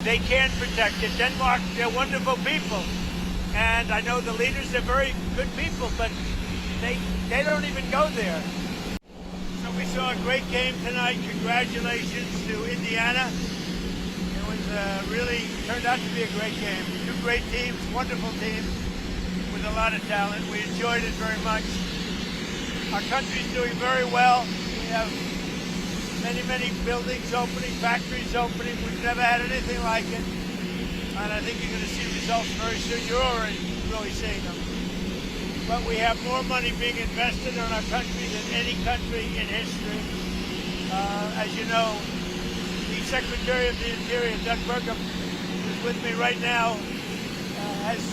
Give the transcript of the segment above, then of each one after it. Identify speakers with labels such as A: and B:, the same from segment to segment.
A: they can protect it. Denmark, they're wonderful people. And I know the leaders are very good people, but they don't even go there. So we saw a great game tonight. Congratulations to Indiana. It was really turned out to be a great game. Two great teams, wonderful teams with a lot of talent. We enjoyed it very much. Our country's doing very well. We have many buildings opening, factories opening. We've never had anything like it. And I think you're going to see results very soon. You're already really seeing them. But we have more money being invested in our country than any country in history. As you know, the Secretary of the Interior, Doug Burgum, who's with me right now, has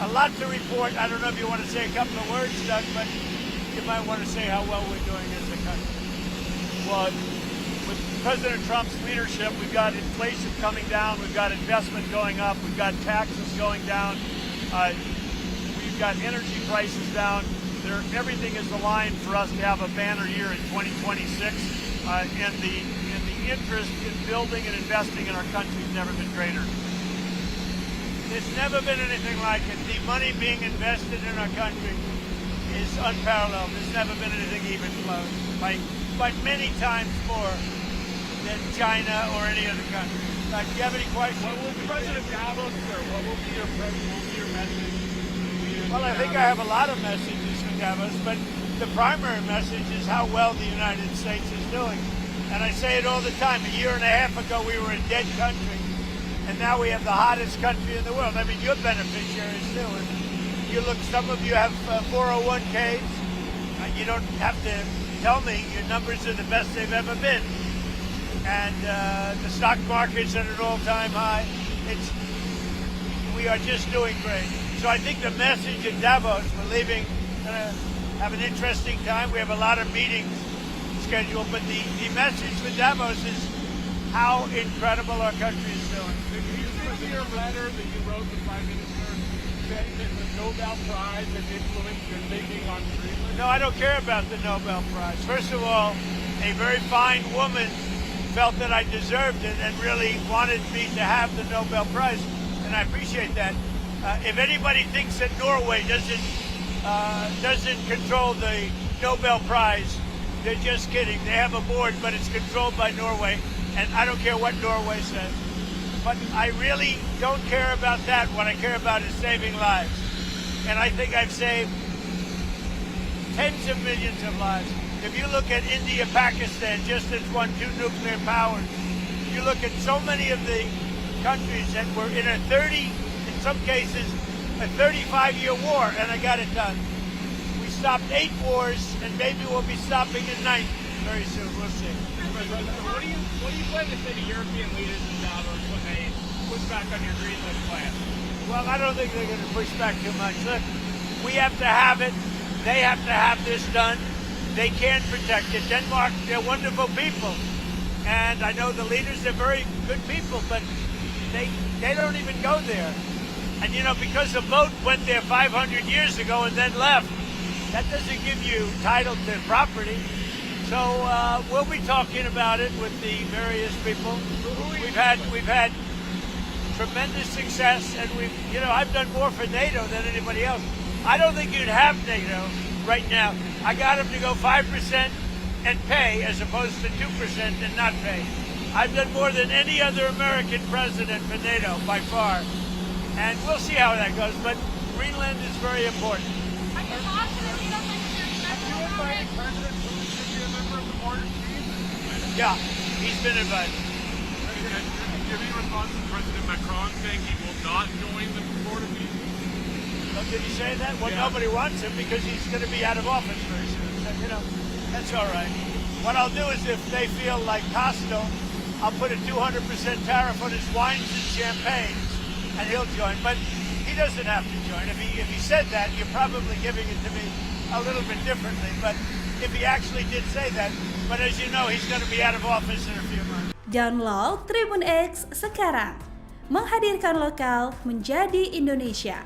A: a lot to report. I don't know if you want to say a couple of words, Doug, but you might want to say how well we're doing as a country.
B: Well, with President Trump's leadership, we've got inflation coming down, we've got investment going up, we've got taxes going down, we've got energy prices down. Everything is aligned for us to have a banner year in 2026, and the interest in building and investing in our country has never been greater.
A: There's never been anything like it. The money being invested in our country is unparalleled. There's never been anything even close, by many times more than China or any other country. Do you have any questions?
C: What will President Davos, or what will be your message?
A: Well, I think I have a lot of messages for Davos, but the primary message is how well the United States is doing. And I say it all the time. A year and a half ago, we were a dead country, and now we have the hottest country in the world. I mean, you're beneficiaries too. And you look, some of you have 401ks. You don't have to tell me your numbers are the best they've ever been. And the stock market's at an all-time high. We are just doing great. So I think the message in Davos, we're leaving, gonna have an interesting time. We have a lot of meetings scheduled, but the message for Davos is how incredible our country is doing.
C: Did you see your letter that you wrote to the Prime Minister saying that the Nobel Prize has influenced your thinking on Greenland?
A: No, I don't care about the Nobel Prize. First of all, a very fine woman felt that I deserved it and really wanted me to have the Nobel Prize, and I appreciate that. If anybody thinks that Norway doesn't control the Nobel Prize, they're just kidding. They have a board, but it's controlled by Norway, and I don't care what Norway says. But I really don't care about that. What I care about is saving lives. And I think I've saved tens of millions of lives. If you look at India, Pakistan, just as won 2 nuclear powers, you look at so many of the countries that were in a 30, in some cases, a 35-year war, and I got it done. We stopped 8 wars, and maybe we'll be stopping a 9th very soon. We'll see.
C: What do you plan to say to European leaders in Davos when they push back on your Greenland plan?
A: Well, I don't think they're going to push back too much. Look, we have to have it. They have to have this done. They can protect it. Denmark, they're wonderful people. And I know the leaders are very good people, but they don't even go there. And, you know, because a boat went there 500 years ago and then left, that doesn't give you title to property. So we'll be talking about it with the various people. We've had tremendous success, and I've done more for NATO than anybody else. I don't think you'd have NATO right now. I got them to go 5% and pay as opposed to 2% and not pay. I've done more than any other American president for NATO by far. And we'll see how that goes, but Greenland is very important.
C: Have you invited President Putin to be a member of the border team?
A: Yeah, he's been invited.
C: Have you response to President Macron saying he will not join the border team?
A: Did he say that? Well,
C: yeah.
A: Nobody wants him because he's going to be out of office very soon. So, that's all right. What I'll do is if they feel like hostile, I'll put a 200% tariff on his wines and champagnes, and he'll join. But he doesn't have to join. If he said that, you're probably giving it to me a little bit differently. But if he actually did say that, but as you know, he's going to be out of office in a few months.
D: Download Tribunnews sekarang, menghadirkan lokal menjadi Indonesia.